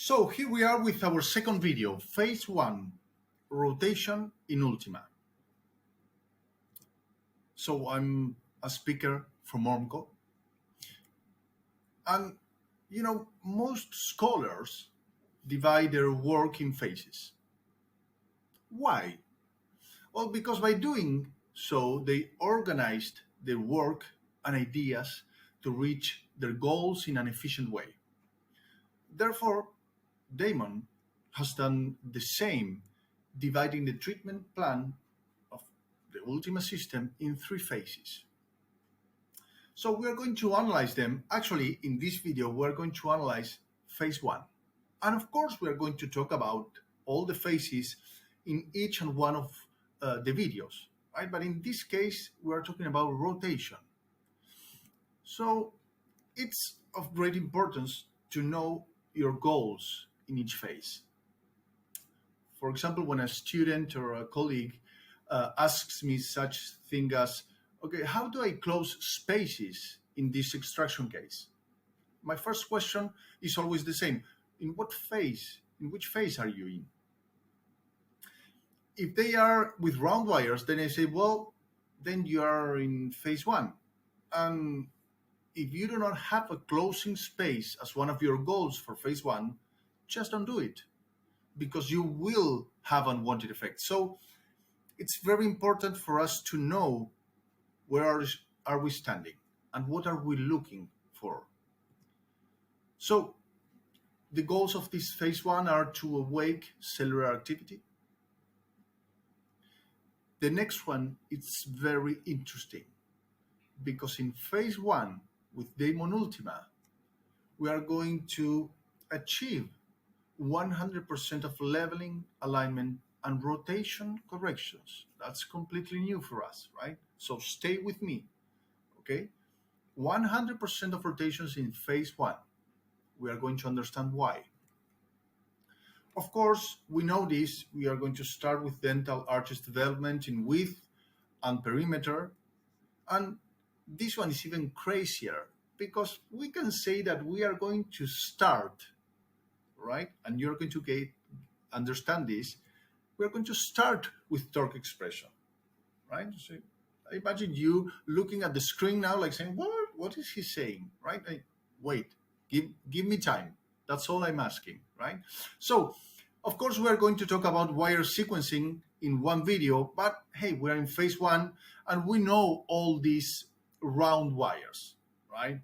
So here we are with our second video, phase one, rotation in Ultima. So I'm a speaker from Ormco. And, most scholars divide their work in phases. Why? Well, because by doing so, they organized their work and ideas to reach their goals in an efficient way. Therefore, Damon has done the same, dividing the treatment plan of the Ultima system in three phases. So we are going to analyze them. Actually, in this video, we're going to analyze phase one. And of course, we are going to talk about all the phases in each and one of the videos, right? But in this case, we are talking about rotation. So it's of great importance to know your goals in each phase. For example, when a student or a colleague asks me such thing as, okay, how do I close spaces in this extraction case? My first question is always the same. In which phase are you in? If they are with round wires, then I say, well, then you are in phase one. And if you do not have a closing space as one of your goals for phase one, just don't do it, because you will have unwanted effects. So it's very important for us to know where are we standing and what are we looking for. So the goals of this phase one are to awake cellular activity. The next one is very interesting, because in phase one with Daemon Ultima, we are going to achieve 100% of leveling, alignment, and rotation corrections. That's completely new for us, right? So stay with me, okay? 100% of rotations in phase one. We are going to understand why. Of course, we know this. We are going to start with dental arches development in width and perimeter. And this one is even crazier, because we can say that we are going to start, right? And you're going to understand this. We're going to start with torque expression, right? So I imagine you looking at the screen now, like saying, what is he saying, right? Wait, give me time. That's all I'm asking, right? So, of course, we're going to talk about wire sequencing in one video, but hey, we're in phase one, and we know all these round wires, right?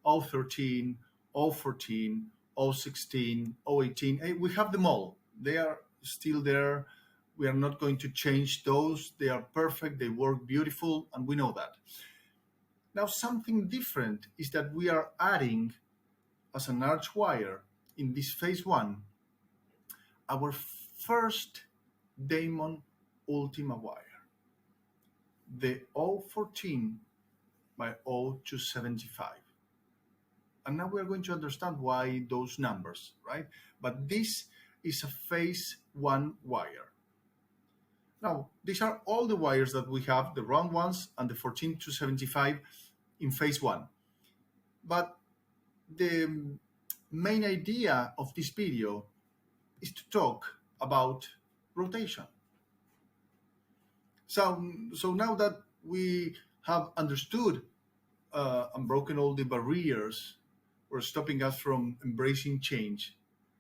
O13, O14, O16, O18. Hey, we have them all. They are still there. We are not going to change those. They are perfect. They work beautiful, and we know that. Now, something different is that we are adding, as an arch wire in this phase one, our first Daemon Ultima wire, the O14 by O275. And now we're going to understand why those numbers, right? But this is a phase one wire. Now, these are all the wires that we have, the round ones and the 14 to 75 in phase one. But the main idea of this video is to talk about rotation. So now that we have understood and broken all the barriers or stopping us from embracing change,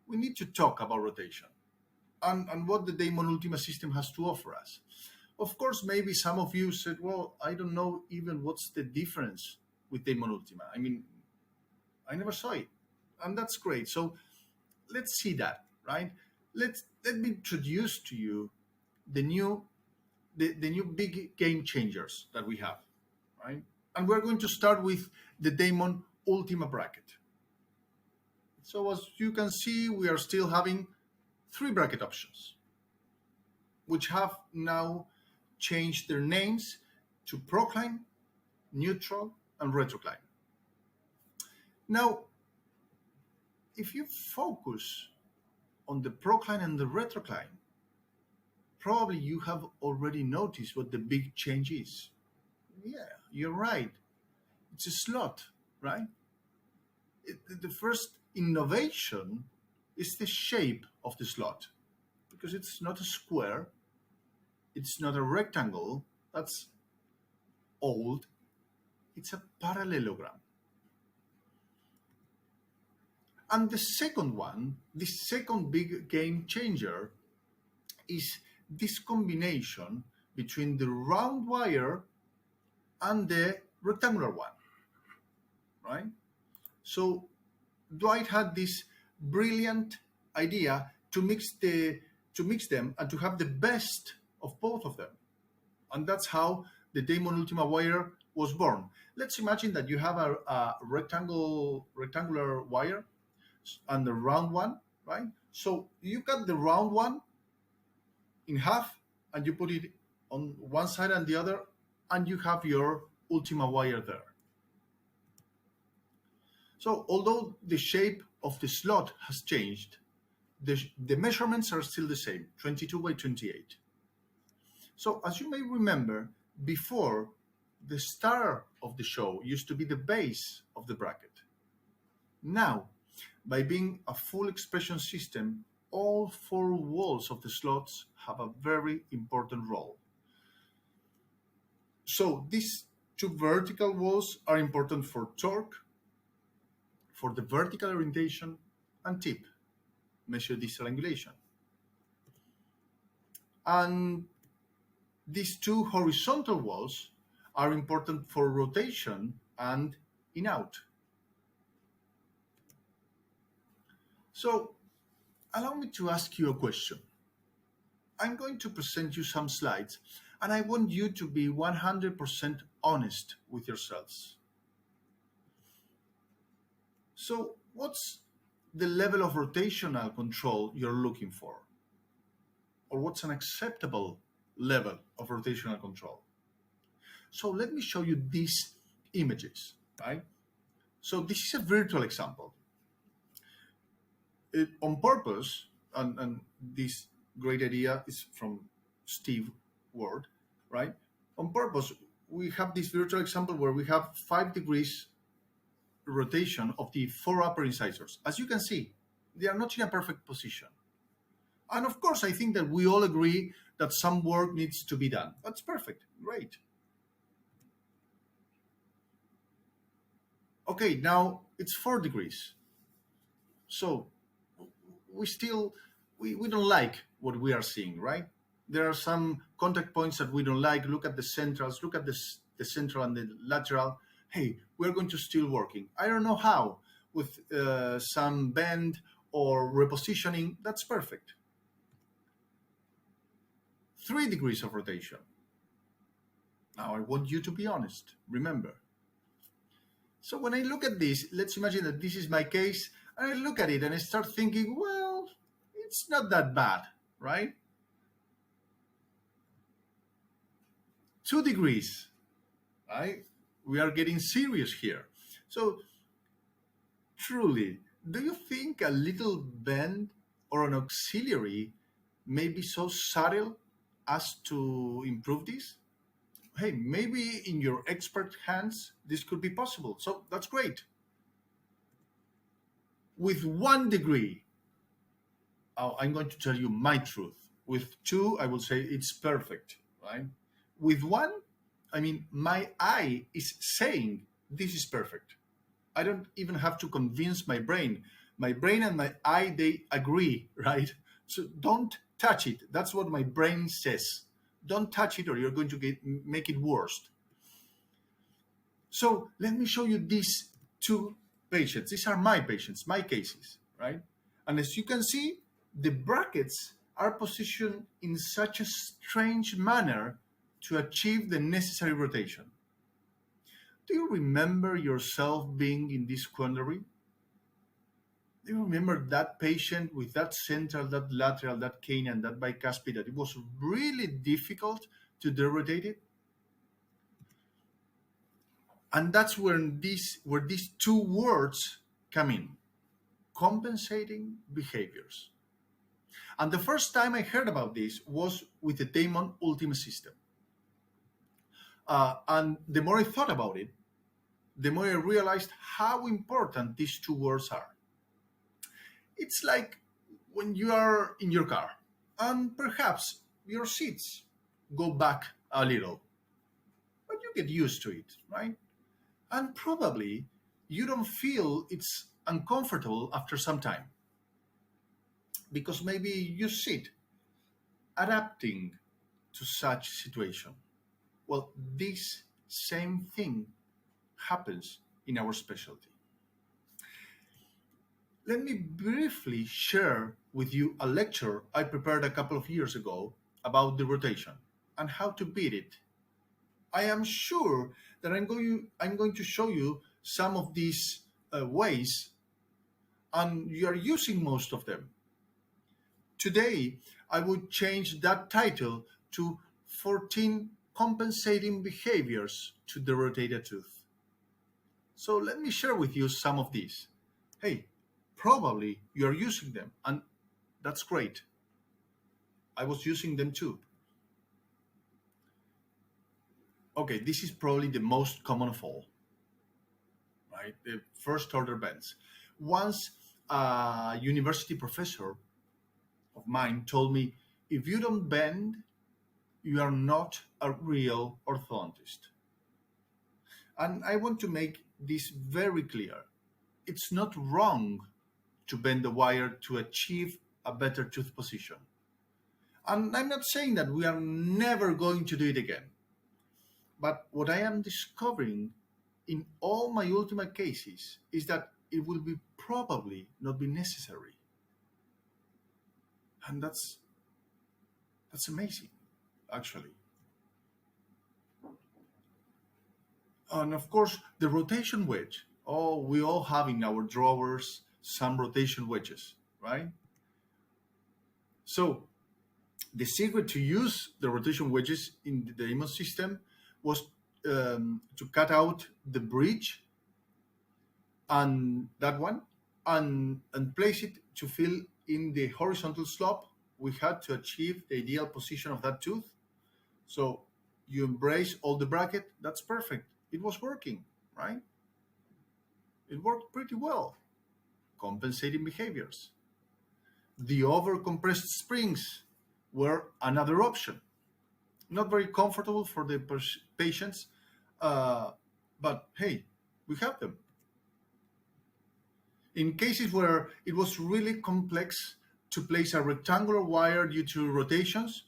we need to talk about rotation and what the Daemon Ultima system has to offer us. Of course, maybe some of you said, well, I don't know even what's the difference with Daemon Ultima. I mean, I never saw it. And that's great. So let's see that, right? Let me introduce to you the new big game changers that we have, right? And we're going to start with the Daemon Ultima bracket. So as you can see, we are still having three bracket options, which have now changed their names to procline, neutral, and retrocline. Now, if you focus on the procline and the retrocline, probably you have already noticed what the big change is. Yeah, you're right. It's a slot, right? The first innovation is the shape of the slot, because it's not a square, it's not a rectangle, that's old, it's a parallelogram. And the second one, the second big game changer, is this combination between the round wire and the rectangular one, right? So Dwight had this brilliant idea to mix them and to have the best of both of them. And that's how the Damon Ultima wire was born. Let's imagine that you have a rectangular wire and the round one, right? So you cut the round one in half and you put it on one side and the other, and you have your Ultima wire there. So although the shape of the slot has changed, the measurements are still the same, 22 by 28. So as you may remember, before, the star of the show used to be the base of the bracket. Now, by being a full expression system, all four walls of the slots have a very important role. So these two vertical walls are important for torque, for the vertical orientation, and tip, measure this triangulation. And these two horizontal walls are important for rotation and in-out. So allow me to ask you a question. I'm going to present you some slides, and I want you to be 100% honest with yourselves. So what's the level of rotational control you're looking for? Or what's an acceptable level of rotational control? So let me show you these images, right? So this is a virtual example. On purpose, and this great idea is from Steve Ward, right? On purpose, we have this virtual example where we have 5 degrees rotation of the 4 upper incisors. As you can see, they are not in a perfect position. And of course, I think that we all agree that some work needs to be done. That's perfect, great. Okay, now it's 4 degrees. So we don't like what we are seeing, right? There are some contact points that we don't like. Look at the centrals, look at the central and the lateral. Hey, we're going to still working. I don't know how, with some bend or repositioning, that's perfect. 3 degrees of rotation. Now I want you to be honest, remember. So when I look at this, let's imagine that this is my case, and I look at it and I start thinking, well, it's not that bad, right? 2 degrees, right? We are getting serious here. So truly, do you think a little bend or an auxiliary may be so subtle as to improve this? Hey, maybe in your expert hands, this could be possible. So that's great. With 1 degree, I'm going to tell you my truth. With 2, I will say it's perfect, right? With 1, I mean, my eye is saying this is perfect. I don't even have to convince my brain. My brain and my eye, they agree, right? So don't touch it. That's what my brain says. Don't touch it or you're going to make it worse. So let me show you these 2 patients. These are my patients, my cases, right? And as you can see, the brackets are positioned in such a strange manner to achieve the necessary rotation. Do you remember yourself being in this quandary? Do you remember that patient with that central, that lateral, that canine, that bicuspid, that it was really difficult to derotate it? And that's where these 2 words come in: compensating behaviors. And the first time I heard about this was with the Damon Ultima system. And the more I thought about it, the more I realized how important these 2 words are. It's like when you are in your car and perhaps your seats go back a little, but you get used to it, right? And probably you don't feel it's uncomfortable after some time because maybe you sit adapting to such situation. Well, this same thing happens in our specialty. Let me briefly share with you a lecture I prepared a couple of years ago about the rotation and how to beat it. I am sure that I'm going to show you some of these ways, and you are using most of them. Today, I would change that title to 14 compensating behaviors to the rotated tooth. So let me share with you some of these. Hey, probably you're using them, and that's great. I was using them too. Okay, this is probably the most common of all, right? The first order bends. Once a university professor of mine told me, if you don't bend, you are not a real orthodontist. And I want to make this very clear. It's not wrong to bend the wire to achieve a better tooth position. And I'm not saying that we are never going to do it again. But what I am discovering in all my ultimate cases is that it will be probably not be necessary. And that's amazing, actually. And of course, the rotation wedge. Oh, we all have in our drawers some rotation wedges, right? So the secret to use the rotation wedges in the Damon system was to cut out the bridge and that one and place it to fill in the horizontal slope we had to achieve the ideal position of that tooth. So you embrace all the bracket, that's perfect. It was working, right? It worked pretty well. Compensating behaviors. The overcompressed springs were another option. Not very comfortable for the patients, but hey, we have them. In cases where it was really complex to place a rectangular wire due to rotations,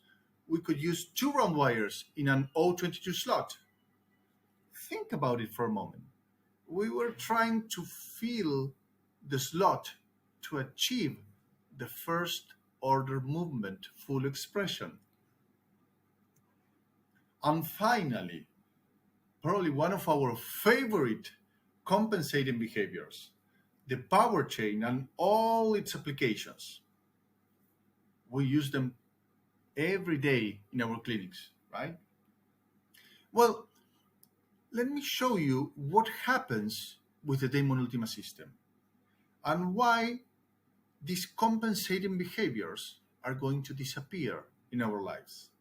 we could use two round wires in an O22 slot. Think about it for a moment. We were trying to fill the slot to achieve the first order movement full expression. And finally, probably one of our favorite compensating behaviors, the power chain and all its applications. We use them every day in our clinics, right? Well, let me show you what happens with the Damon Ultima system and why these compensating behaviors are going to disappear in our lives.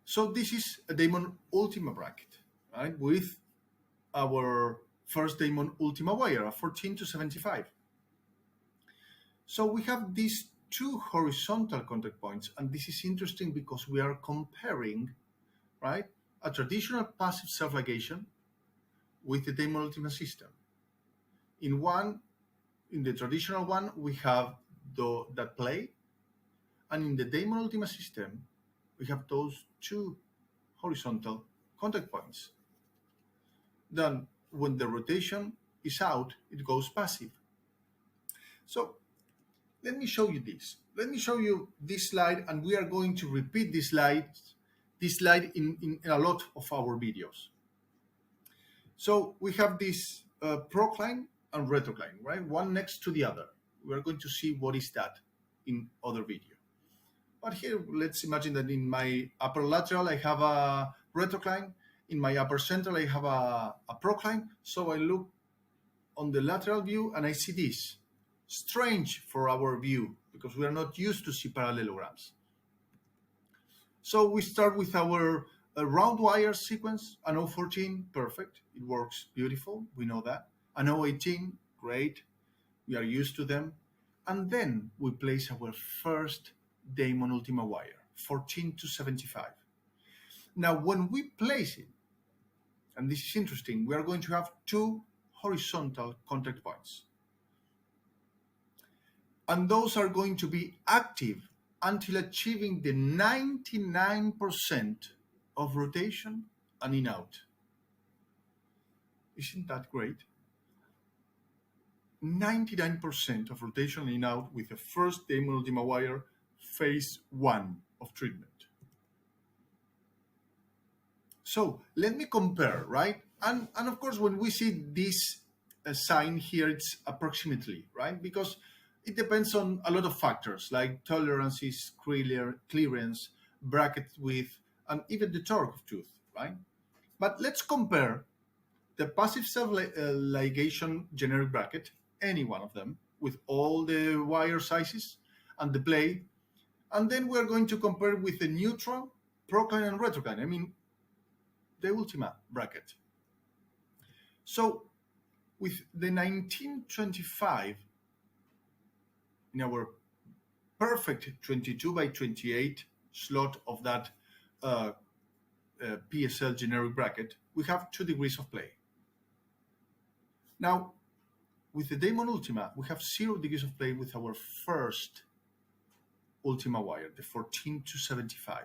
So this is a Damon Ultima bracket, right? With our first Damon Ultima wire, a 14 to 75. So we have these two horizontal contact points, and this is interesting because we are comparing, right, a traditional passive self-ligation with the Damon Ultima system. In the traditional one, we have that play, and in the Damon Ultima system, we have those two horizontal contact points. Then, when the rotation is out, it goes passive. So, let me show you this. Let me show you this slide, and we are going to repeat this slide in a lot of our videos. So, we have this procline and retrocline, right? One next to the other. We are going to see what is that in other video. But here, let's imagine that in my upper lateral, I have a retrocline. In my upper central, I have a procline. So I look on the lateral view and I see this. Strange for our view because we are not used to see parallelograms. So we start with our round wire sequence, an O14, perfect. It works beautiful. We know that. An O18, great. We are used to them. And then we place our first Damon Ultima wire, 14 to 75. Now, when we place it, and this is interesting, we are going to have two horizontal contact points. And those are going to be active until achieving the 99% of rotation and in out. Isn't that great? 99% of rotation in out with the first Damon Ultima wire, phase 1 of treatment. So let me compare, right? And of course, when we see this sign here, it's approximately, right? Because it depends on a lot of factors like tolerances, clearance, bracket width, and even the torque of tooth, right? But let's compare the passive self-ligation generic bracket, any one of them, with all the wire sizes and the blade. And then we're going to compare with the neutral, procline, and retrocline. I mean, the Ultima bracket. So with the 1925 in our perfect 22 by 28 slot of that PSL generic bracket, we have 2 degrees of play. Now, with the Damon Ultima, we have 0 degrees of play with our first Ultima wire, the 14 to 75.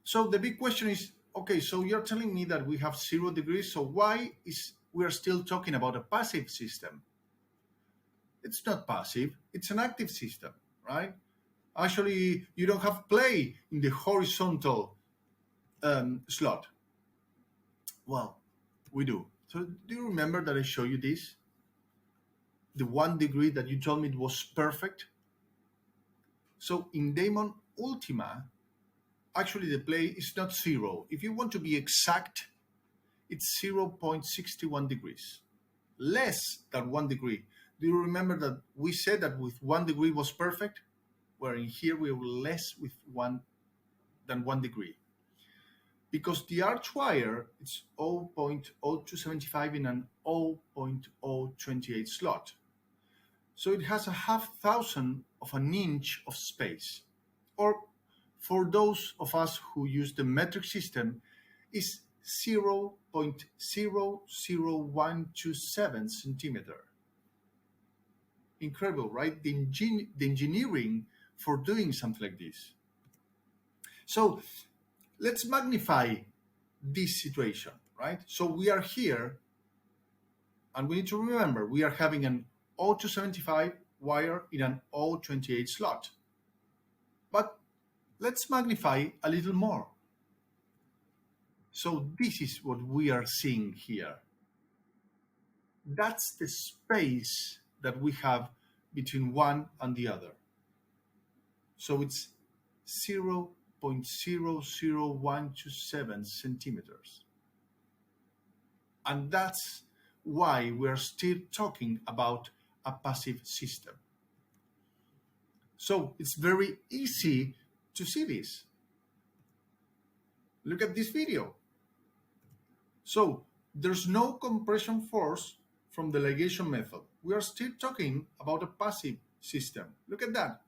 So the big question is, okay, so you're telling me that we have 0 degrees, so why is we are still talking about a passive system? It's not passive, it's an active system, right? Actually, you don't have play in the horizontal slot. Well, we do. So do you remember that I showed you this? The 1 degree that you told me it was perfect? So in Damon Ultima, actually the play is not 0. If you want to be exact, it's 0.61 degrees. Less than 1 degree. Do you remember that we said that with 1 degree was perfect? Where in here we were less with 1 degree. Because the arch wire is 0.0275 in an 0.028 slot. So it has a 0.5 of an inch of space. Or for those of us who use the metric system, is 0.00127 centimeter. Incredible, right? The engineering for doing something like this. So let's magnify this situation, right? So we are here, and we need to remember we are having an 0.275 wire in an 0.28 slot. But let's magnify a little more. So this is what we are seeing here. That's the space that we have between one and the other. So it's 0.00127 centimeters. And that's why we're still talking about a passive system. So it's very easy to see this. Look at this video. So there's no compression force from the ligation method. We are still talking about a passive system. Look at that.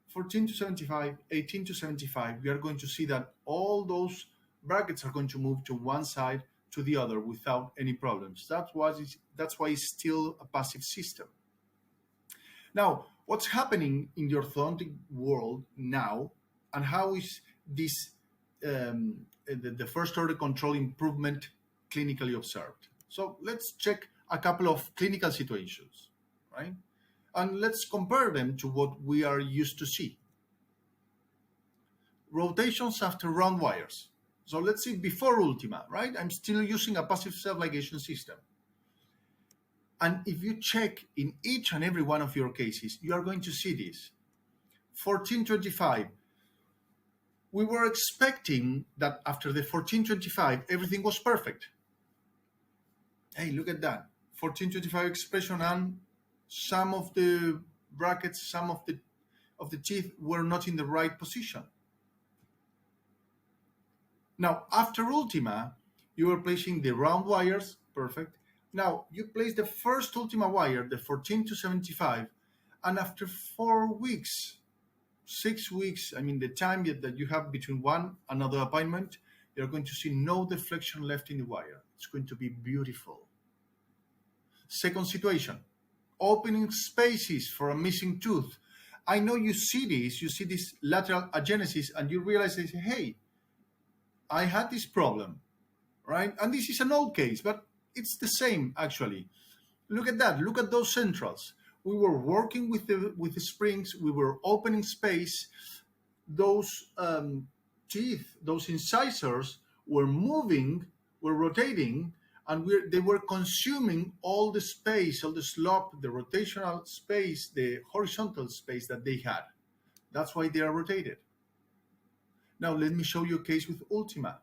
14 to 75, 18 to 75, we are going to see that all those brackets are going to move to one side to the other without any problems. That's why it's still a passive system. Now, what's happening in the orthodontic world now, and how is this the first order control improvement clinically observed? So let's check a couple of clinical situations, right? And let's compare them to what we are used to see. Rotations after round wires. So let's see before Ultima, right? I'm still using a passive self-ligation system. And if you check in each and every one of your cases, you are going to see this. 1425. We were expecting that after the 1425, everything was perfect. Hey, look at that. 1425 expression, and some of the brackets, some of the teeth were not in the right position. Now, after Ultima, you are placing the round wires, perfect, Now you place the first Ultima wire, the 14 to 75, and after 4 weeks, 6 weeks, I mean the time that you have between one another appointment, you're going to see no deflection left in the wire. It's going to be beautiful. Second situation, opening spaces for a missing tooth. I know you see this lateral agenesis, and you realize, that, hey, I had this problem, right? And this is an old case, but it's the same actually. Look at that. Look at those centrals. We were working with the springs. We were opening space. Those teeth, those incisors were moving, were rotating, and they were consuming all the space, all the slope, the rotational space, the horizontal space that they had. That's why they are rotated. Now let me show you a case with Ultima.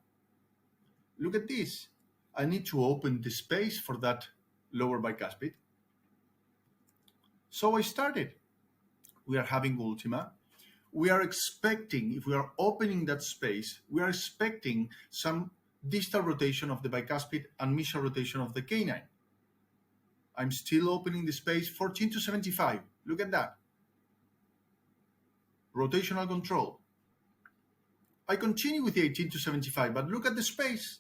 Look at this. I need to open the space for that lower bicuspid. So I started. We are having Ultima. We are expecting, if we are opening that space, we are expecting some distal rotation of the bicuspid and mesial rotation of the canine. I'm still opening the space 14 to 75. Look at that. Rotational control. I continue with the 18 to 75, but look at the space.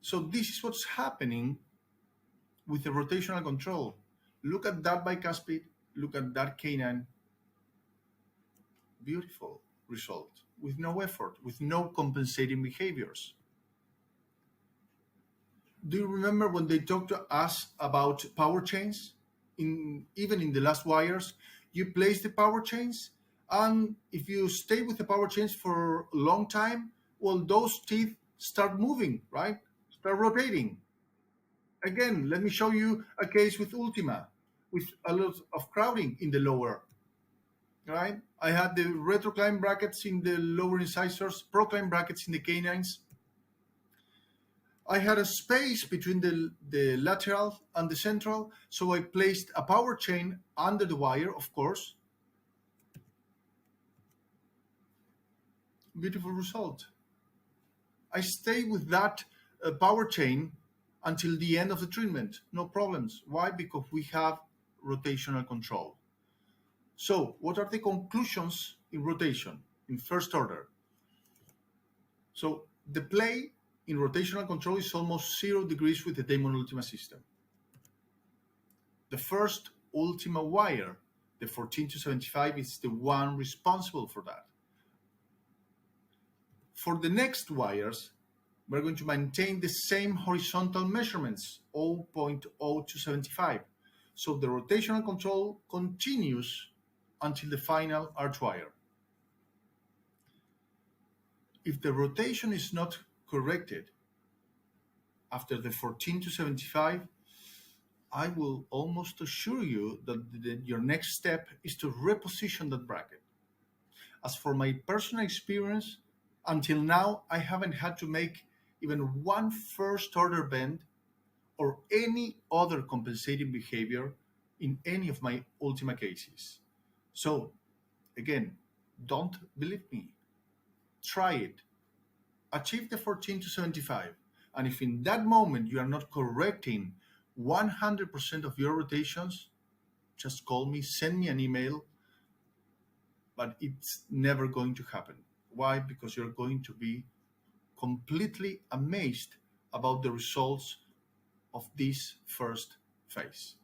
So this is what's happening with the rotational control. Look at that bicuspid, look at that canine. Beautiful result, with no effort, with no compensating behaviors. Do you remember when they talked to us about power chains? Even in the last wires, you place the power chains, and if you stay with the power chains for a long time, well, those teeth start moving, right? Start rotating. Again, let me show you a case with Ultima, with a lot of crowding in the lower, right? I had the retrocline brackets in the lower incisors, procline brackets in the canines. I had a space between the lateral and the central, so I placed a power chain under the wire, of course. Beautiful result. I stay with that power chain until the end of the treatment, no problems. Why? Because we have rotational control. So what are the conclusions in rotation in first order? So the play in rotational control is almost 0 degrees with the Damon Ultima system. The first Ultima wire, the 14 to 75, is the one responsible for that. For the next wires, we're going to maintain the same horizontal measurements, 0.0 to 75. So the rotational control continues until the final arch wire. If the rotation is not corrected after the 14 to 75, I will almost assure you that your next step is to reposition that bracket. As for my personal experience, until now, I haven't had to make even one first order bend or any other compensating behavior in any of my Ultima cases. So, again, don't believe me. Try it. Achieve the 14 to 75. And if in that moment you are not correcting 100% of your rotations, just call me, send me an email, but it's never going to happen. Why? Because you're going to be completely amazed about the results of this first phase.